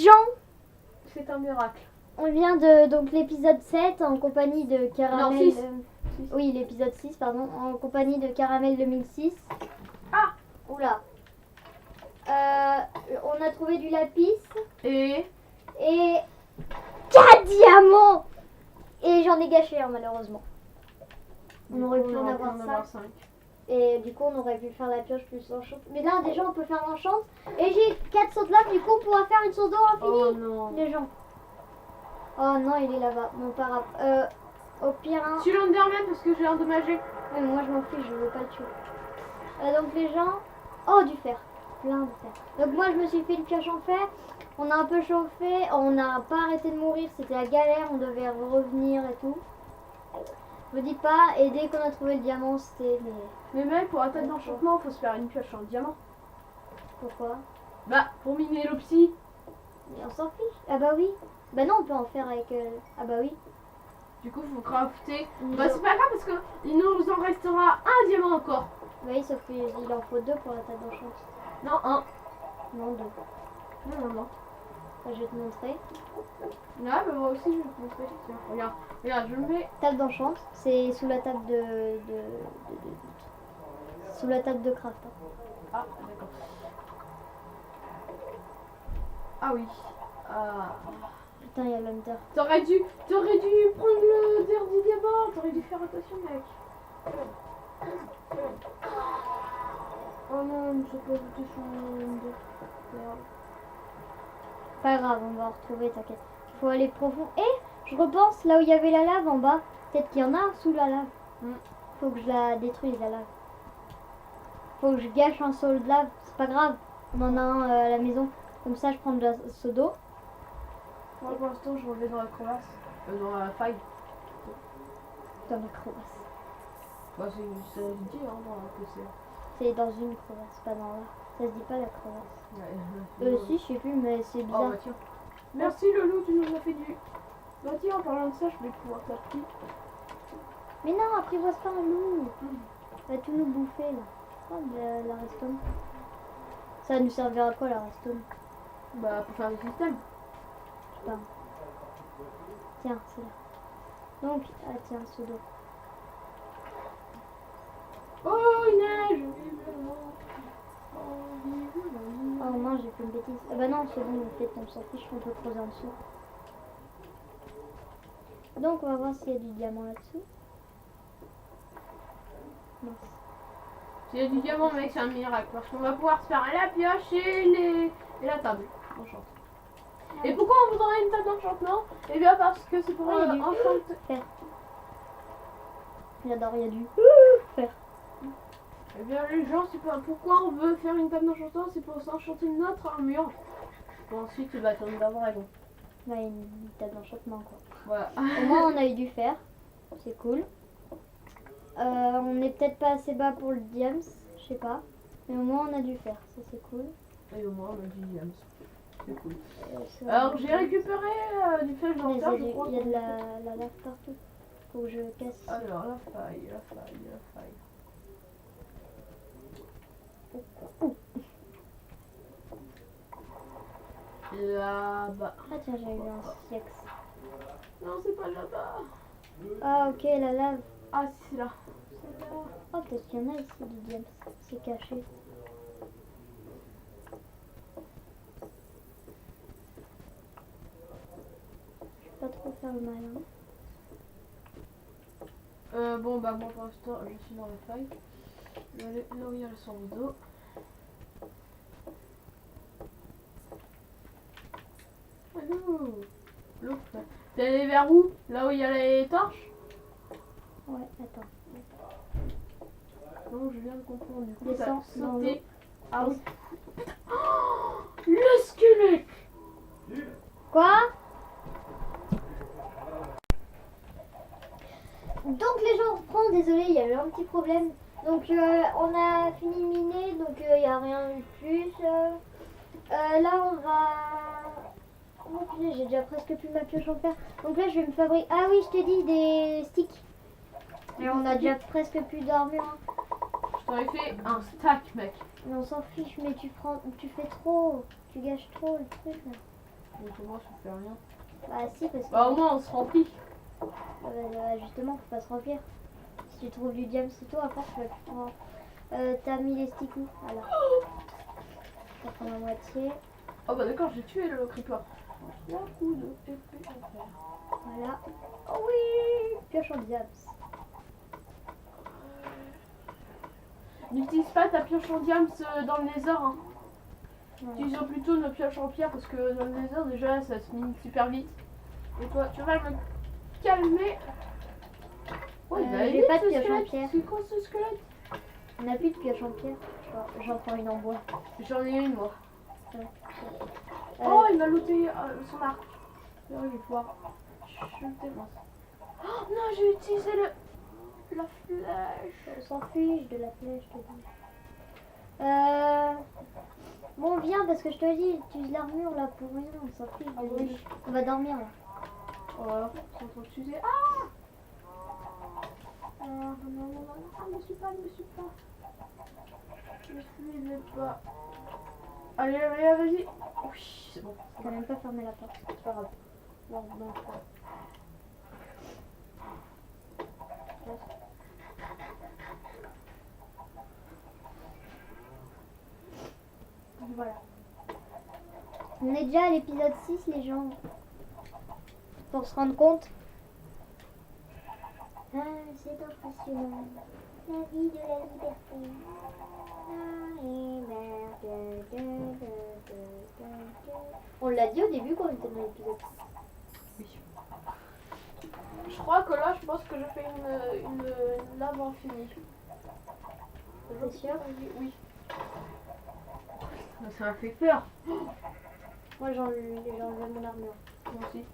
gens, C'est un miracle. on vient de donc l'épisode 7 en compagnie de Caramel. Non, 6. Oui, l'épisode 6, pardon, en compagnie de Caramel 2006. Ah. Oula. On a trouvé du lapis Et 4 diamants. Et j'en ai gâché un malheureusement. On aurait pu en avoir 5. Et du coup on aurait pu faire la pioche plus l'enchant. Mais là déjà on peut faire l'enchant. Et j'ai 4 sauts de lave, du coup on pourra faire une source d'eau infinie. Oh non. Les gens. Oh non, il est là-bas. Mon para. Au pire, hein. Tu l'Enderman parce que j'ai endommagé. Ouais, mais moi je m'en fiche, je veux pas le tuer. Donc les gens. Oh, du fer. Plein de fer. Donc moi je me suis fait une pioche en fer. On a un peu chauffé. On n'a pas arrêté de mourir. C'était la galère. On devait revenir et tout. Je vous dis pas. Et dès qu'on a trouvé le diamant, c'était. Mais même pour un tas d'enchantement, faut se faire une pioche en diamant. Pourquoi? Bah, pour miner l'opsie. Mais on s'en fiche. Ah bah oui. Bah non, on peut en faire avec. Ah bah oui. Du coup, faut crafter. Bah, c'est pas grave parce que il nous en restera un diamant encore. Bah oui, sauf qu'il en faut 2 pour la table d'enchant. Non, un. Non, 2. Non. Je vais te montrer. Là, bah, moi aussi, je vais te montrer. Tiens, regarde, je me mets. Table d'enchant, c'est sous la table sous la table de craft. Ah, d'accord. Ah oui. Ah. Putain, il y a l'hunter. T'aurais dû prendre le dernier diamant. T'aurais dû faire attention, mec. Oh non, je sais pas où t'es merde. Pas grave, on va en retrouver, t'inquiète. Faut aller profond. Et je repense là où il y avait la lave en bas. Peut-être qu'il y en a un sous la lave. Faut que je la détruise, la lave. Faut que je gâche un seau de lave. C'est pas grave, on en a un à la maison. Comme ça, je prends de la seau d'eau. Moi, pour l'instant, je reviens dans la crevasse. Dans la faille. Dans la crevasse. Bah, c'est dit, hein, dans la PC. C'est dans une crevasse, pas dans là. Ça se dit pas la crevasse. Ouais, Si, je sais plus, mais c'est bizarre. Oh, bah tiens. Merci Lolo, tu nous as fait du. Bah tiens, en parlant de ça, je vais pouvoir t'appeler. Mais non, apprivoise pas un loup. Va tout nous bouffer là. Oh, la redstone. Ça nous servira à quoi la redstone? Bah, pour faire des systèmes. Je sais pas. Tiens, c'est là. Donc, ah tiens, ce dos. Oh, il neige. Oh mince, j'ai fait une bêtise. Ah bah non, c'est bon, en fait, on s'en fiche, on peut creuser en dessous. Donc, on va voir s'il y a du diamant là-dessous. Mince. S'il y a du diamant, mec, c'est un miracle. Parce qu'on va pouvoir se faire la pioche et la table d'enchantement. Et pourquoi on voudrait une table d'enchantement? Eh bien, parce que c'est pour enchanter. Faire. J'adore, il y a du faire. Eh bien, les gens, c'est pas pourquoi on veut faire une table d'enchantement, c'est pour s'enchanter notre armure. Bon, ensuite, tu vas attendre d'avoir raison. Là, il y a une table d'enchantement, quoi. Voilà. Au moins, on a eu du fer. C'est cool. On n'est peut-être pas assez bas pour le diams, je sais pas. Mais au moins, on a du fer, ça c'est cool. Et au moins, on a du diams. C'est cool. Alors, j'ai récupéré du fer d'inventaire, je crois. Il y a de la lave partout. Faut que je casse. Alors, la faille. Là-bas. Ah tiens, j'ai eu un siècle. Non, c'est pas là-bas. Ah ok, la lave. Ah, c'est là. Oh, peut-être qu'il y en a ici du diams. C'est caché. Je vais pas trop faire le malin. Bon, bah, moi pour l'instant, je suis dans la faille. Je vais aller là où il y a le source d'eau. L'eau. T'es allé vers où? Là où il y a les torches? Ouais, attends. Non, je viens de comprendre. Du coup, Descends t'as dans sauté. l'eau. Ah oui. Oh, le squelette! Quoi? Donc les gens, on reprend, désolé, il y avait un petit problème. Donc on a fini de miner, donc il n'y a rien de plus. Là on va... Oh putain, j'ai déjà presque plus ma pioche en fer. Donc là je vais me fabriquer... Ah oui, je t'ai dit, des sticks. Et on a déjà presque plus d'armure. Je t'aurais fait un stack, mec. Mais on s'en fiche, mais tu fais trop. Tu gâches trop le truc là. Donc au moins ça fait rien. Bah si, parce que Bah au moins on se remplit. justement, faut pas se remplir. Si tu trouves du diamant c'est toi, après tu vas plus prendre. T'as mis les sticks où? Alors, je vais prendre la moitié. Oh bah d'accord, j'ai tué le creeper. 3 coups de épée en fer. Voilà. Oh oui, pioche en diams. N'utilise pas ta pioche en diams dans le nether. Hein. Voilà. Utilise plutôt nos pioches en pierre parce que dans le nether déjà ça se mine super vite. Et toi, tu vas me calmer. Oh, il va aller j'ai vite, pas de ce pioche en squelette. pierre. C'est quoi ce squelette? On n'a plus de pioche en pierre. J'en prends une en bois. J'en ai une moi. Euh, Oh, il m'a looté son arc. Là, je vais pouvoir chuter moi. Oh non, j'ai utilisé la flèche. on s'en fiche de la flèche, je te dis. Bon, viens parce que je te dis, utilise l'armure là pour rien, on s'en fiche. Ah oui. On va dormir là. Voilà, ils sont en train de s'user. Ah non, non, non, non, ah, me suis pas, me suis pas. Je suis pas. Allez, allez, vas-y. Oui, c'est bon. T'as même pas fermé la porte, c'est pas grave. Non, non, pas. Voilà. On est déjà à l'épisode 6 les gens. Pour se rendre compte. Ah, c'est impressionnant. La vie de la liberté. On l'a dit au début quand on était dans l'épisode 6. Oui. Je crois que là, je pense que je fais une lave infinie. C'est sûr? Oui. Ça m'a fait peur. Moi j'ai enlevé mon armure. Moi aussi.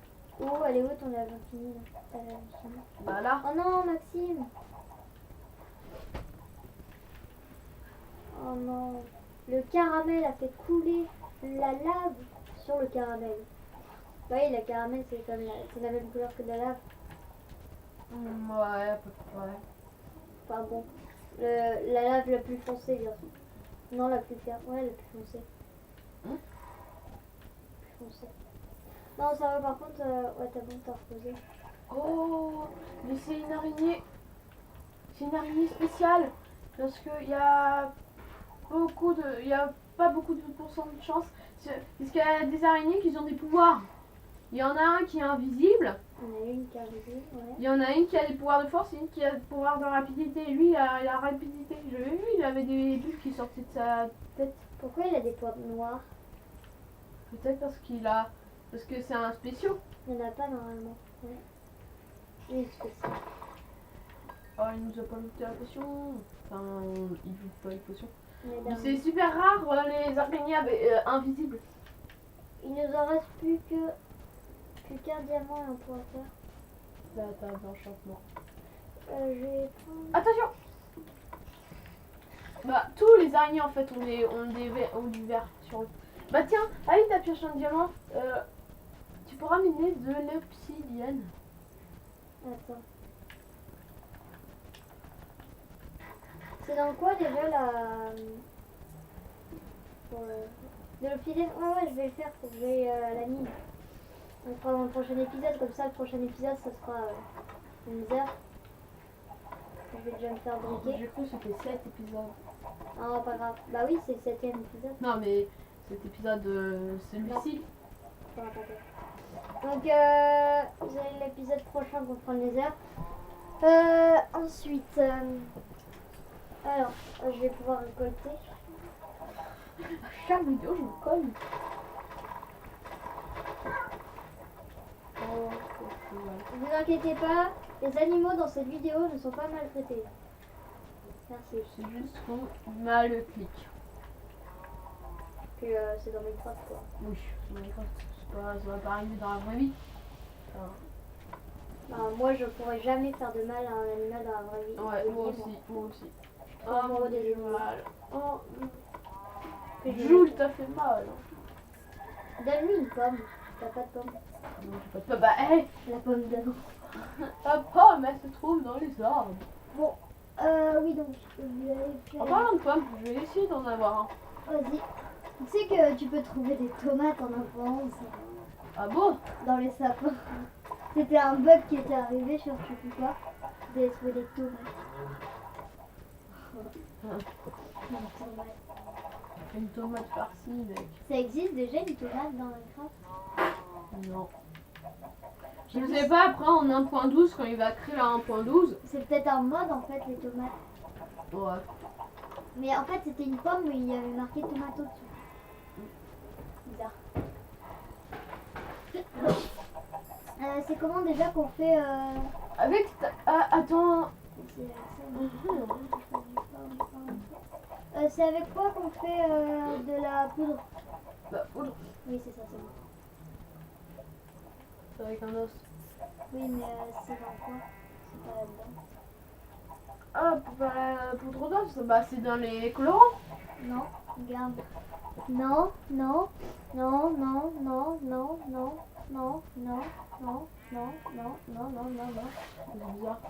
Oh, elle est où ton lave infinie là? Ta lave infinie. Bah là. Oh non, Maxime! Oh non. Le caramel a fait couler la lave sur le caramel. Vous voyez, le caramel c'est comme c'est la même couleur que de la lave. Ouais, à peu près. Enfin bon. La lave la plus foncée, bien sûr. Non, la plus claire. Ouais, la plus foncée. Hein? Plus foncée. Non, ça va par contre. Ouais, t'as bon, t'as reposé. Oh, mais c'est une araignée. C'est une araignée spéciale. Parce qu'il y a il y a pas beaucoup de pourcents de chance. Parce qu'il y a des araignées qui ont des pouvoirs. Il y en a un qui est invisible. On a une qui a reposé, ouais. Il y en a une qui a des pouvoirs de force et une qui a des pouvoirs de rapidité. Lui, il a la rapidité. Je l'ai vu, il avait des bulles qui sortaient de sa tête. Pourquoi il a des points noirs? Peut-être parce que c'est un spécial. Il n'y en a pas normalement. Ouais. Oui, spécial. Oh, il nous a pas looté la potion. Enfin, il joue pas les potions. Mais Mais dans- c'est super rare les araignées invisibles. Il nous en reste plus qu'un diamant et un point à faire. La table d'enchantement. Je vais prendre. Attention! Bah, tous les araignées en fait ont du vert sur eux. Bah, tiens, avec ta pioche en diamant, tu pourras miner de l'obsidienne. Attends. C'est dans quoi déjà la. De l'obsidienne? Ouais, je vais le faire, faut que j'aille à la mine. On fera dans le prochain épisode, comme ça le prochain épisode ça sera une misère. Je vais déjà me faire briquer. J'ai cru que c'était 7 épisodes. Ah, pas grave. Bah oui, c'est le 7ème épisode. Non, mais cet épisode, celui-ci. Ça va pas faire. Donc, vous avez l'épisode prochain qu'on prend les heures. Ensuite, alors, je vais pouvoir récolter. Chaque vidéo, je me colle. Oh, Ne vous inquiétez pas, les animaux dans cette vidéo ne sont pas maltraités. Merci. c'est juste qu'on mal le clic. Puis c'est dans Minecraft quoi. Oui, Minecraft, ça va pas arriver dans la vraie vie. Enfin, Bah, moi je pourrais jamais faire de mal à un animal dans la vraie vie. ouais, Je le moi dis, aussi, moi aussi. suis amoureux des j'ai animaux. mal. Oh, Que je- Jules, t'as fait mal. Donne-lui une pomme. T'as pas de pomme. Non, j'ai pas de pomme. Bah, hé, La pomme d'avant. ta pomme, elle se trouve dans les arbres. Bon, oui donc vous allez En faire. parlant de pommes, je vais essayer d'en avoir un. Vas-y. Tu sais que tu peux trouver des tomates en avance. Ah bon? dans les sapins. C'était un bug qui était arrivé sur je sais plus quoi. J'ai trouvé des tomates. Une tomate. Une tomate farcie, mec. Ça existe déjà une tomate dans Minecraft? Non. Je sais pas, après en 1.12, quand il va créer la 1.12. C'est peut-être un mode en fait les tomates. Ouais. Mais en fait c'était une pomme où il y avait marqué tomate au-dessus. Bizarre. C'est comment déjà qu'on fait Avec ah, attends. c'est avec quoi qu'on fait de la poudre? Bah, poudre. Oui c'est ça, c'est bon. C'est avec un os. Oui mais c'est dans quoi? C'est pas là-dedans. Ah, pour faire la poudre d'os, bah c'est dans les colorants. Non, regarde. Non, non, non, non, non, non, non, non, non, non, non, non, non, non, non, non. C'est bizarre.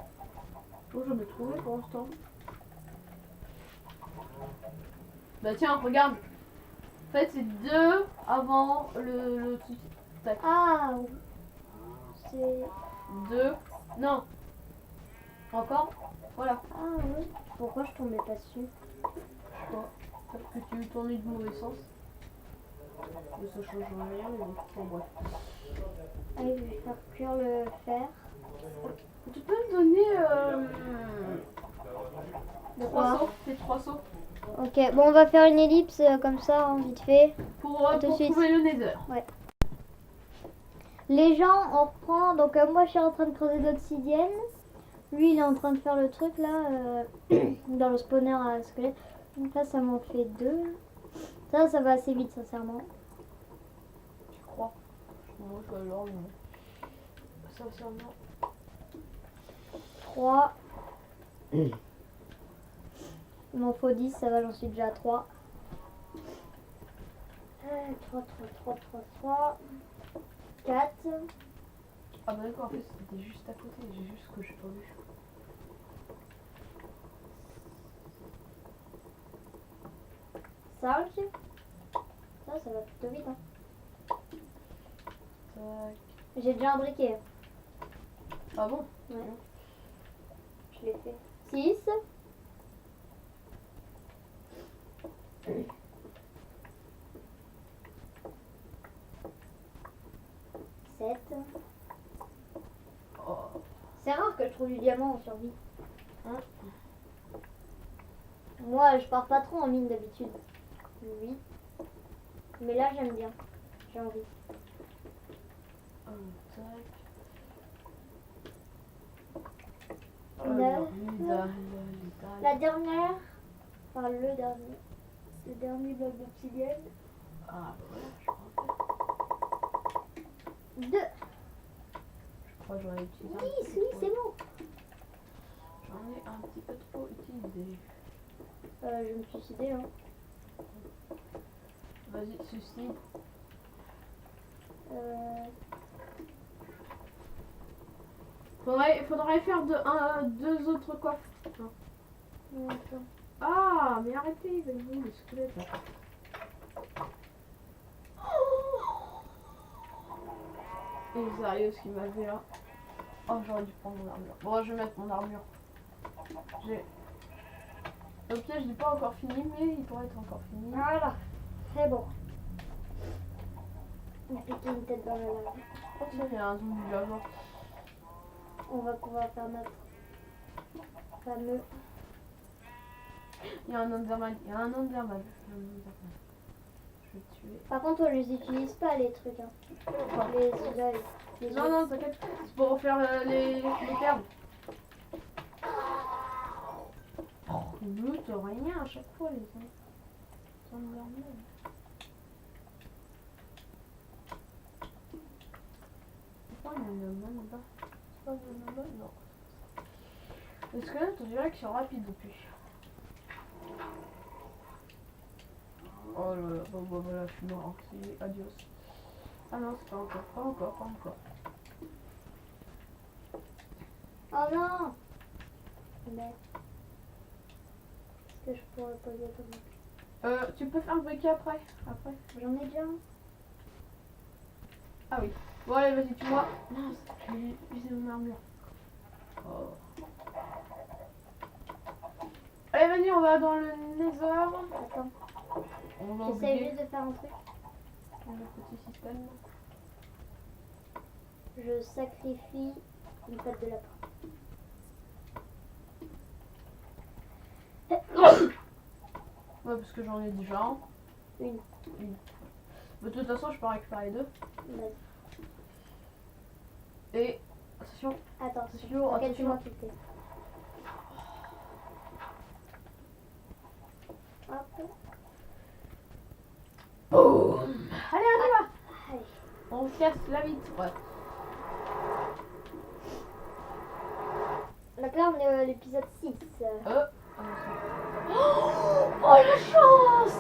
Oh, je vais trouver pour l'instant. Bah tiens, regarde. En fait, c'est 2 avant le truc. Tac. Ah, c'est... 2. Non. Encore. Voilà. Ah oui. Pourquoi je tombais pas dessus? Je sais pas. Peut-être que tu tournais du mauvais sens. Mais ça change rien, mais bon, bref. Allez, je vais faire cuire le fer. Tu peux me donner De 3 quoi? sauts, tes 3 sauts Ok, bon on va faire une ellipse comme ça, hein, vite fait. pour tout de suite. trouver le nether. Les gens, on reprend. Donc moi je suis en train de creuser d'obsidienne. Lui il est en train de faire le truc là dans le spawner à squelette. Donc là ça m'en fait 2. Ça va assez vite sincèrement. Tu crois? Moi je vais alors, mais sincèrement. 3. Il m'en faut 10, ça va, j'en suis déjà à 3. 3. 4. Ah bah d'accord, en fait c'était juste à côté, j'ai juste que j'ai pas vu. 5. Ça va plutôt vite. Hein. Tac. J'ai déjà un briquet. Ah bon? Ouais. Je l'ai fait. 6. 7. Oh. C'est rare que je trouve du diamant en survie. Hein? Moi, je pars pas trop en mine d'habitude. 8. Mais là, j'aime bien. J'ai envie. Tac. Neuf. Alors, La dernière. Enfin, le dernier. Le dernier bloc d'obsidienne. Ah voilà, je crois. 2. Je crois que j'aurais utilisé. Oui, c'est bon. J'en ai un petit peu trop utilisé. Je vais me suicider. Hein. Vas-y, suicide. Faudrait faire deux autres coffres. Non, attends. Ah, mais arrêtez, vous, le squelette là. Et sérieux, ce qu'il m'a fait là. Oh, j'aurais dû prendre mon armure. Bon, je vais mettre mon armure. Le piège n'est pas encore fini, mais il pourrait être encore fini. Voilà. C'est bon. On va piquer une tête dans la lave. Oh, tiens, il y a un zombie là-bas. On va pouvoir faire notre fameux. Il y a un enderman. Il y a un enderman. Je vais tuer. Par contre, on les utilise pas les trucs. Hein. Les Non, non, t'inquiète. C'est pour faire les perles. Bleu, t'as rien à chaque fois, les enderman. C'est pas un enderman là-bas. C'est pas un enderman, non. Parce que là, on dirait qu'ils sont rapides depuis. Oh là là, bon voilà, je suis mort, c'est adios. Ah non, c'est pas encore, pas encore, pas encore. Oh non. Mais... Est-ce que je pourrais poser ton... Tu peux faire un briquet après. J'en ai déjà un. Ah oui. Bon allez, vas-y, tu vois. Mince, j'ai usé mon armure. Oh. Allez, vas-y, on va dans le Nether. Attends, On va j'essaie oublier juste de faire un truc. le petit système. Je sacrifie une patte de lapin. Ouais, parce que j'en ai déjà un. Une. Mais de toute façon, je peux en récupérer deux. Vas-y. Et attention, Attends, attention, t'inquiète, c'est moi attention. qui le fais. Hop. Boum. Allez, on y va. Allez. On casse la vitre. Ouais. Donc là, on est à l'épisode 6. Oh la chance.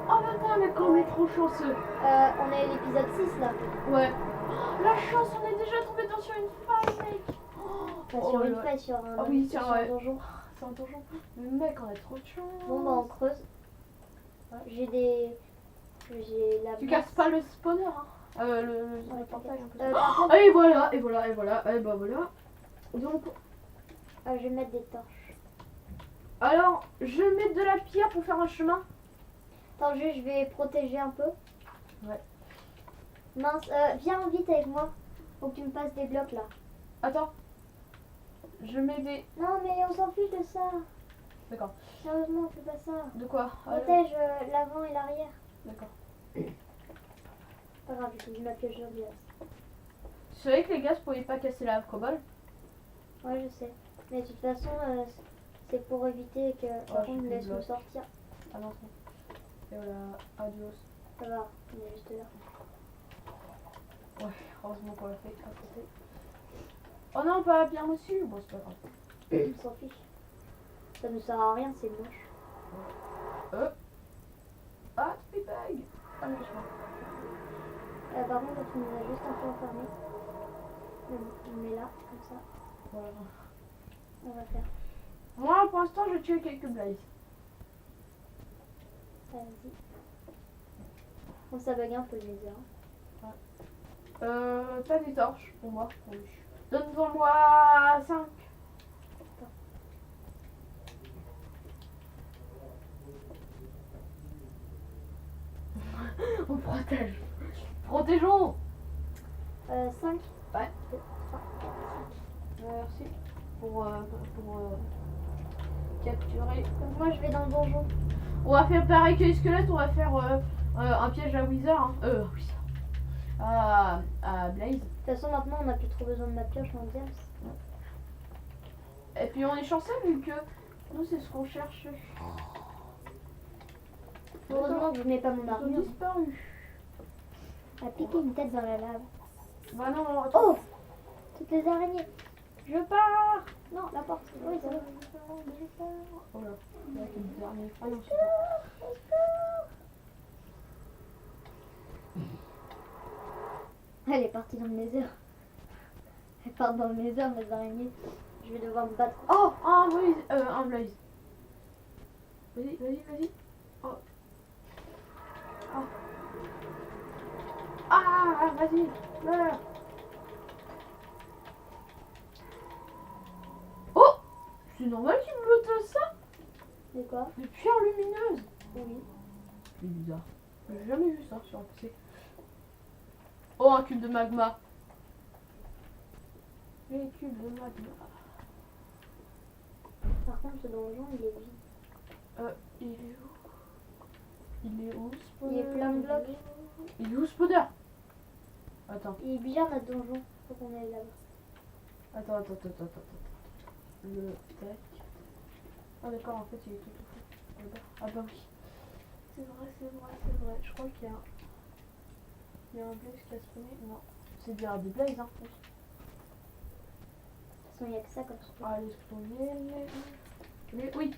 Oh putain, mais qu'on est trop chanceux. On est à l'épisode 6 là. Ouais. Oh, la chance, on est déjà tombé sur une faille, mec. Enfin, Oh sur une là. faille, sur un, Ah oui, sur tiens, un ouais. donjon. C'est un donjon. Mais mec, on a trop de chance. Bon, bah, on creuse. J'ai des. J'ai la. Tu casses pas le spawner, hein. Le Ouais, portail un peu. par contre, Et voilà, et voilà, et voilà, et bah voilà. Donc, je vais mettre des torches. alors, je vais mettre de la pierre pour faire un chemin. Attends, je vais protéger un peu. Ouais. Mince, viens vite avec moi. Faut que tu me passes des blocs là. Attends. Je mets des... Non, mais on s'en fiche de ça. D'accord. Sérieusement, on fait pas ça. De quoi? Protège l'avant et l'arrière. D'accord. Pas grave, j'utilise ma pioche de glace. Tu savais que les gars pouvaient pas casser la cobble? Ouais, je sais. Mais de toute façon, c'est pour éviter que. Par je contre, suis laisse-nous bloc. sortir. Ah non, c'est... Et voilà, adios. Ça va, on est juste là. Ouais, heureusement qu'on l'a fait à côté. Oh non, pas bien reçu. Bon, c'est pas grave. On s'en fiche. Ça ne sert à rien, c'est moche. Ah, tu bug. Ah, mais je vois. Par contre, tu nous as juste un peu enfermé. On est là, comme ça. Voilà. On va faire. Moi, pour l'instant, je tue quelques blazes. Vas-y. Bon, ça bug un peu, je vais dire. T'as des torches pour moi? Oui. Donne-moi 5. On protège. Protégeons. 5. Ouais. 2, 3, 4, 5. Merci pour capturer. Donc moi, je vais dans le donjon. On va faire pareil que les squelettes, on va faire un piège à Wither. Hein. Wither. À Blaze. De toute façon, maintenant, on n'a plus trop besoin de ma pioche en diams. Et puis on est chanceux vu que nous c'est ce qu'on cherche. Heureusement que je mets pas mon Ils ont armure. disparu. A piqué une tête dans la lave. Bah non, attends. Oh! Toutes les araignées. Je pars! Non, la porte. Oui, ça va. Oh là, il y a que le dernier. Ah non, Elle est partie dans le nether. Elle part dans le nether, les araignées. Je vais devoir me battre. oh, un blaze. Vas-y, vas-y, vas-y. Oh. Oh. Ah, vas-y. Voilà. Oh, c'est normal qu'il me bloque ça? C'est quoi? Des pierres lumineuses. Oui. C'est bizarre. J'ai jamais vu ça sur un PC. Oh, un cube de magma. Les cubes de magma. Par contre, ce donjon, il est vide. Il est où? Il est où, Spawner? Il est plein de blocs. Il est où, Spawner? Attends. Il est bizarre notre donjon. Faut qu'on aille là-bas. Attends. Le tac. Ah d'accord, en fait il est tout au fond. Là-bas. Ah bah oui. C'est vrai. Je crois qu'il y a un... Il y a un blaze qui a spawné. Non. C'est bien des blazes, hein. Oui. De toute façon, il n'y a que ça comme ça. Ah, les spawner. Mais oui.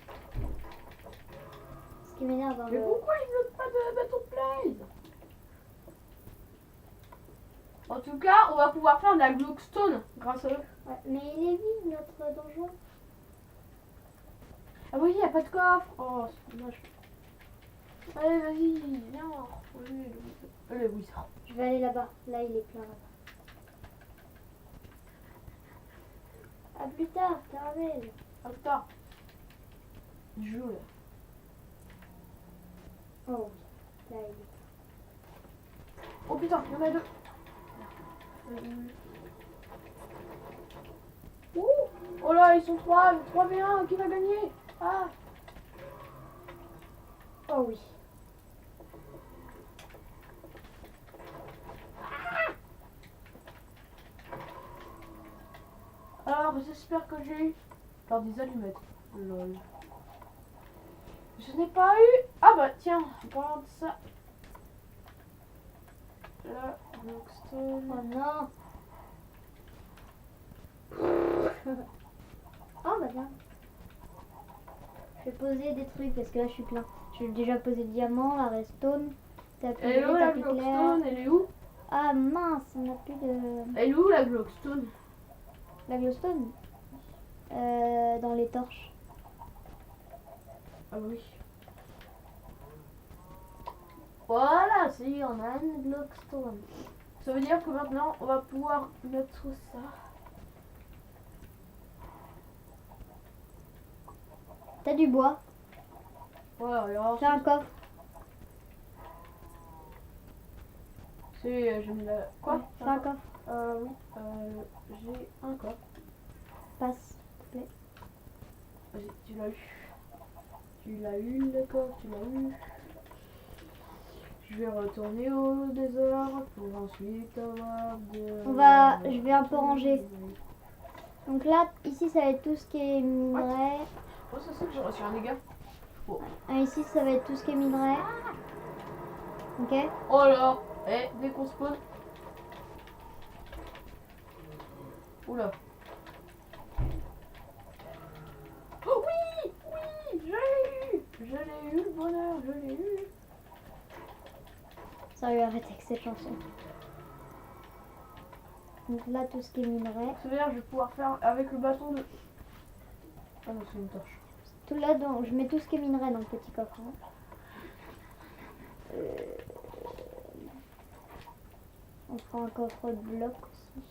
Ce qui m'énerve dans Mais le. pourquoi il bloque pas de bateau de blaze? En tout cas, on va pouvoir faire de la glowstone grâce à eux. Ouais, mais il est vide notre donjon. Ah oui, il n'y a pas de coffre. Oh, c'est dommage. Allez, vas-y, viens. Oui, le wizard. Je vais aller là-bas. Là, il est plein là-bas. À plus tard, Caramel. Ah putain. Il joue là. Oh, là, il est. Oh putain, il y en a deux. Ouh. Oh là, ils sont 3v1, qui va gagner? Ah. Oh oui. Alors, j'espère que j'ai alors des allumettes. Lol. Je n'ai pas eu. Ah bah tiens, en parlant de ça. Là, Blockstone. Oh non. Oh bah bien. Je vais poser des trucs parce que là je suis plein. J'ai déjà posé le diamant, la redstone, tapis Elle est où gris, la tapis clair. Blockstone? Elle est où? Ah mince, on n'a plus de... Elle est où la Blockstone? La glowstone dans les torches. Ah oui. Voilà, si on a une glowstone. Ça veut dire que maintenant on va pouvoir mettre ça. T'as du bois. Ouais, alors. Fais un coffre. C'est. J'ai mis la. Quoi? Ouais, fais un coffre. Oui. J'ai un coffre. Passe, s'il te plaît. Vas-y, tu l'as eu. Tu l'as eu, le coffre, tu l'as eu. Je vais retourner au désert pour ensuite avoir de... Je vais un peu ranger. Donc là, ici, ça va être tout ce qui est minerai. Oh, ça c'est que j'ai reçu un dégât. Ah, ici, ça va être tout ce qui est minerai. Ok. Oh là. Dès qu'on spawn. Oula. Oh oui. Oui. Je l'ai eu le bonheur. Je l'ai eu. Sérieux, arrête avec cette chanson. Donc là, tout ce qui est minerai. Ça veut dire que je vais pouvoir faire avec le bâton de... Ah non, c'est une torche. Tout là, donc, je mets tout ce qui est minerai dans le petit coffre. Hein. On fera un coffre de blocs aussi.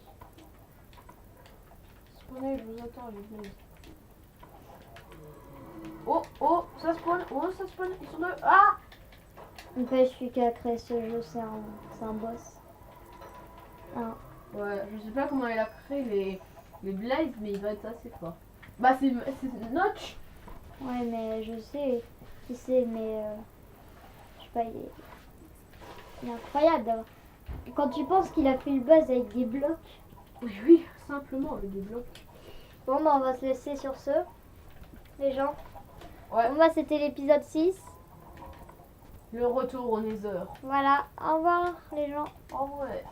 Spawnez, je vous attends, les blagues. Oh, oh, ça spawn. Oh, ça spawn. Ils sont deux. Ah. En fait, celui qui a créé ce jeu, c'est un boss. Ah. Ouais, je sais pas comment il a créé les blazes, mais il va être assez fort. Bah, c'est Notch. Ouais, mais je sais qui c'est, mais je sais pas, il est incroyable d'avoir. Quand tu penses qu'il a fait le buzz avec des blocs. Oui, oui, simplement avec des blocs. Bon, bah, on va se laisser sur ce, les gens. Ouais. Bon, bah, c'était l'épisode 6. Le retour au Nether. Voilà, au revoir, les gens. En vrai.